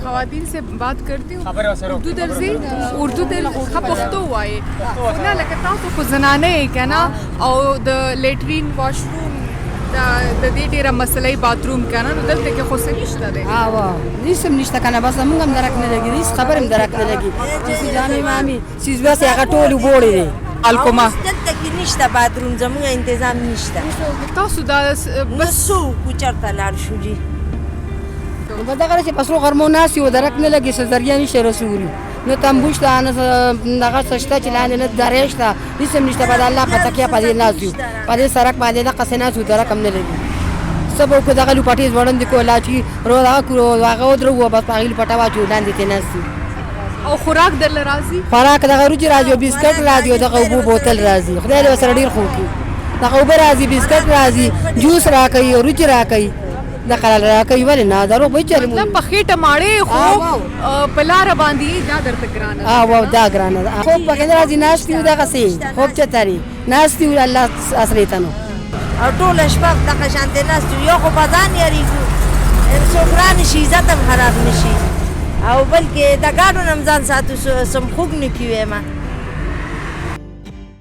خواتین سے بات کرتی ہوں اردو درځي اردو د پښتو وایي نه لکه تاسو خو زنانه یې که نه او د لیټرین واشروم د دې ډېره مسله باتروم که نه نو دلته کې خو څه نشته دی هیڅ هم نشته که نه بس زمونږ هم درک نه لګي هیڅ خبر هم درک نه لګي چې جامې مامې څیز بس هغه ټول وبوړې دی الکوما دلته کې نشته باتروم زمونږ تنظیم نشته تاسو دا بس څوک چېرته لاړ شو جي په دغه چې په سرو غرمو ناست یو درک نه لګي ذریعه نشي رسولي نه تنبو شته نه دغه څه شته چې لاندې نه درې شته هېڅ هم نشته په د الله په تکیه په دې ناست یو په دې سړک باندې دقسې ناست یو درک هم نه لګي څه به وکړو دغه لوپټې ځوړندې کړو لا چې دغه کړو هغه ودرو بس په هغې لوپټه واچو لاندې ترې ناست یو او خوراک درله راځي خوراک دغه روجي راځي او بسکټ راځي او دغه اوبو بوتل راځي خدای دې ورسره ډېر ښه وکړي دغه اوبه راځي بسکټ راځي جوس راکوي او روجي راکوي د خلل راکوي ولې نه دروغ به چرې مطلب په خېټه ماړې خو په لاره باندې دا درته ګرانه او دا ګرانه ده خوب پکې نه راځي ناست یو دغسې خوب چتري ناست یو الله اصلي ته نو او ټوله شپه دغه شانتې ناست یو یو خو په ځان یارېږو څوک را نه شي عزت هم خراب نه شي او بلکې د ګاډو نه هم ځان ساتو سم خوږ نه کي وایم